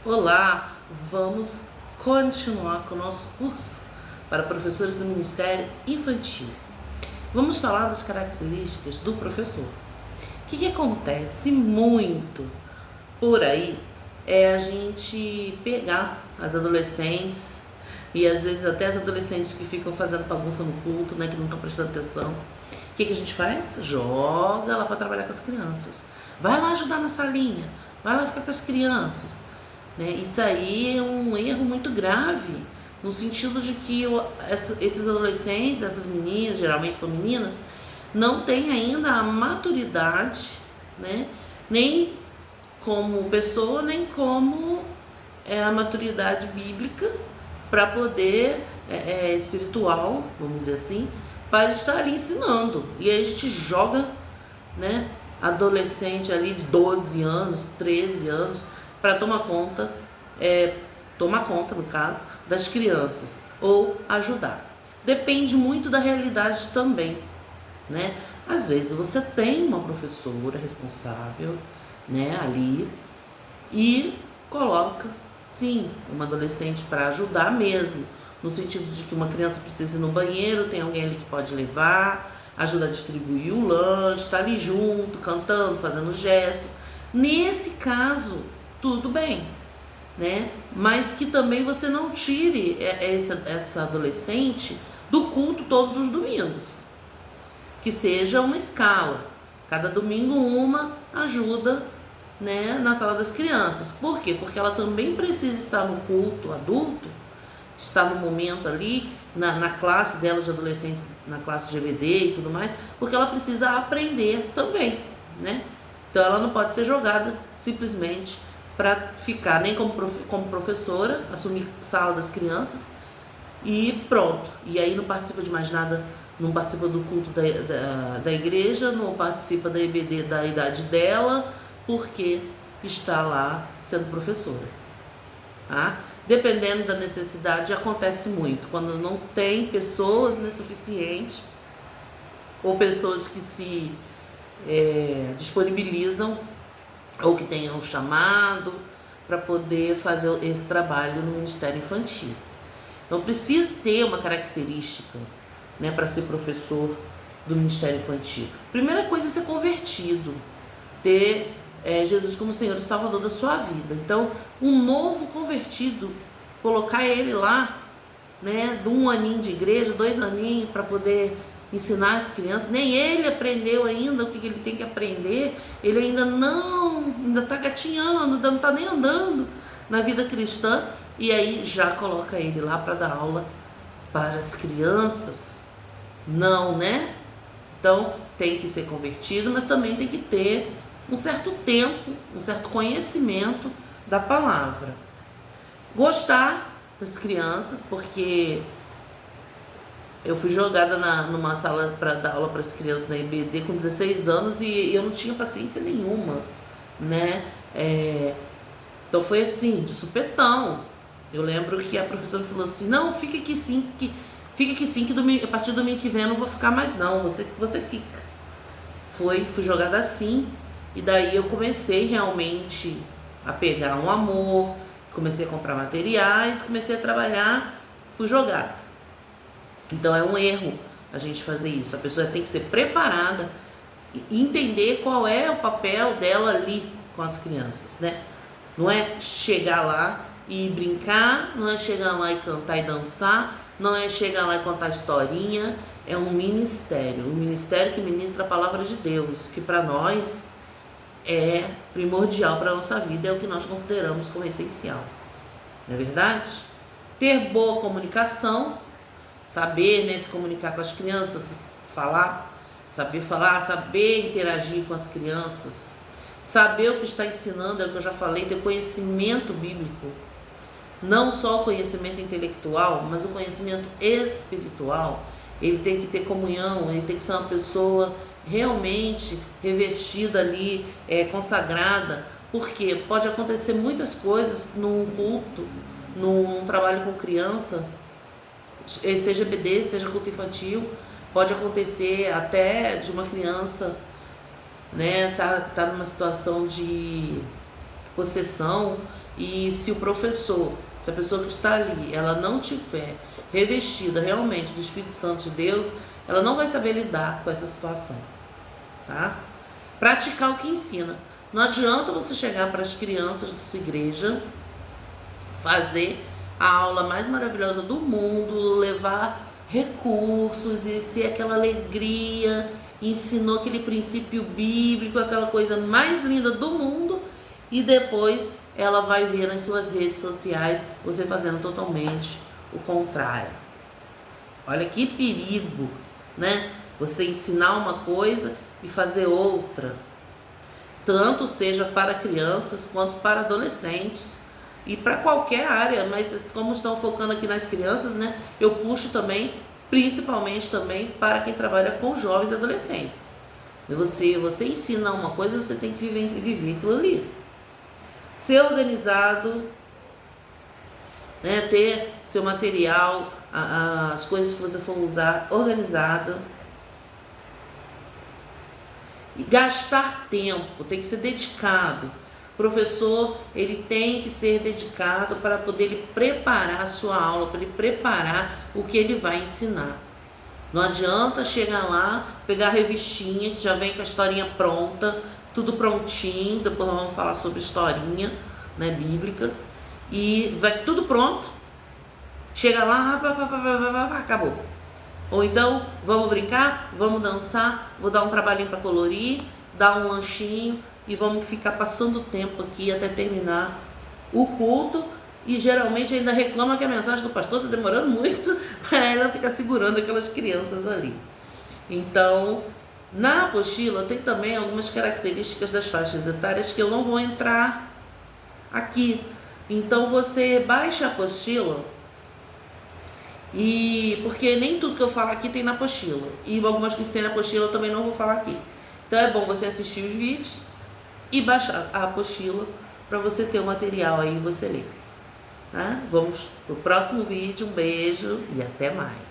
Olá, vamos continuar com o nosso curso para professores do Ministério Infantil. Vamos falar das características do professor. O que acontece muito por aí é a gente pegar as adolescentes e às vezes até as adolescentes que ficam fazendo bagunça no culto, né, que não estão prestando atenção. O que a gente faz? Joga lá para trabalhar com as crianças. Vai lá ajudar na salinha, vai lá ficar com as crianças. Né? Isso aí é um erro muito grave, no sentido de que esses adolescentes, essas meninas, geralmente são meninas, não têm ainda a maturidade, né? Nem como pessoa, nem como a maturidade bíblica para poder, espiritual, vamos dizer assim, para estar ali ensinando. E aí a gente joga, né, adolescente ali de 12 anos, 13 anos, para tomar conta no caso, das crianças ou ajudar. Depende muito da realidade também, né? Às vezes você tem uma professora responsável, né, ali e coloca, sim, uma adolescente para ajudar mesmo, no sentido de que uma criança precisa ir no banheiro, tem alguém ali que pode levar, ajuda a distribuir o lanche, está ali junto, cantando, fazendo gestos. Nesse caso, tudo bem, né? Mas que também você não tire essa adolescente do culto todos os domingos. Que seja uma escala. Cada domingo uma ajuda, né, na sala das crianças. Por quê? Porque ela também precisa estar no culto adulto, estar no momento ali, na classe dela de adolescentes, na classe de EBD e tudo mais, porque ela precisa aprender também, né? Então ela não pode ser jogada simplesmente para ficar nem como professora, assumir sala das crianças e pronto. E aí não participa de mais nada, não participa do culto da igreja, não participa da EBD da idade dela, porque está lá sendo professora. Tá? Dependendo da necessidade, acontece muito. Quando não tem pessoas, né, suficientes, ou pessoas que se disponibilizam ou que tenham um chamado para poder fazer esse trabalho no Ministério Infantil. Então precisa ter uma característica, né, para ser professor do Ministério Infantil. Primeira coisa é ser convertido, ter Jesus como Senhor e Salvador da sua vida. Então, um novo convertido, colocar ele lá, né, de 1 aninho de igreja, 2 aninhos, para poder ensinar as crianças, nem ele aprendeu ainda o que ele tem que aprender, ele ainda está gatinhando, ainda não está nem andando na vida cristã, e aí já coloca ele lá para dar aula para as crianças. Não, né? Então tem que ser convertido, mas também tem que ter um certo tempo, um certo conhecimento da palavra. Gostar das crianças, porque eu fui jogada numa sala para dar aula para as crianças na EBD com 16 anos e eu não tinha paciência nenhuma, né? Então foi assim, de supetão. Eu lembro que a professora falou assim: não, fica aqui sim, que domingo, a partir do domingo que vem eu não vou ficar mais não, você fica. Fui jogada assim, e daí eu comecei realmente a pegar um amor, comecei a comprar materiais, comecei a trabalhar, fui jogada. Então é um erro a gente fazer isso. A pessoa tem que ser preparada e entender qual é o papel dela ali com as crianças, né? Não é chegar lá e brincar, não é chegar lá e cantar e dançar, não é chegar lá e contar historinha. É um ministério que ministra a palavra de Deus, que para nós é primordial para a nossa vida, é o que nós consideramos como essencial. Não é verdade? Ter boa comunicação, saber, né, se comunicar com as crianças, saber falar, saber interagir com as crianças, saber o que está ensinando, é o que eu já falei, ter conhecimento bíblico, não só o conhecimento intelectual, mas o conhecimento espiritual. Ele tem que ter comunhão, ele tem que ser uma pessoa realmente revestida ali, consagrada, porque pode acontecer muitas coisas num culto, num trabalho com criança, seja EBD, seja culto infantil, pode acontecer até de uma criança, né, tá numa situação de possessão, e se o professor, se a pessoa que está ali, ela não tiver revestida realmente do Espírito Santo de Deus, ela não vai saber lidar com essa situação, tá? Praticar o que ensina. Não adianta você chegar para as crianças da sua igreja, fazer a aula mais maravilhosa do mundo, levar recursos e ser aquela alegria, ensinou aquele princípio bíblico, aquela coisa mais linda do mundo, e depois ela vai ver nas suas redes sociais você fazendo totalmente o contrário. Olha que perigo, né? Você ensinar uma coisa e fazer outra, tanto seja para crianças quanto para adolescentes e para qualquer área, mas como estão focando aqui nas crianças, né? Eu puxo também, principalmente também para quem trabalha com jovens e adolescentes. Você ensina uma coisa, você tem que viver aquilo ali. Ser organizado, né? Ter seu material, as coisas que você for usar organizada. E gastar tempo, tem que ser dedicado. O professor, ele tem que ser dedicado para poder ele preparar a sua aula, para ele preparar o que ele vai ensinar. Não adianta chegar lá, pegar a revistinha, que já vem com a historinha pronta, tudo prontinho, depois vamos falar sobre historinha, né, bíblica, e vai tudo pronto, chega lá, acabou. Ou então, vamos brincar, vamos dançar, vou dar um trabalhinho para colorir, dar um lanchinho e vamos ficar passando o tempo aqui até terminar o culto. E geralmente ainda reclama que a mensagem do pastor está demorando muito para ela ficar segurando aquelas crianças ali. Então, na apostila tem também algumas características das faixas etárias que eu não vou entrar aqui. Então, você baixa a apostila. E porque nem tudo que eu falo aqui tem na apostila, e algumas coisas que tem na apostila eu também não vou falar aqui. Então é bom você assistir os vídeos e baixar a apostila para você ter o material aí e você ler, tá? Vamos pro próximo vídeo, um beijo e até mais.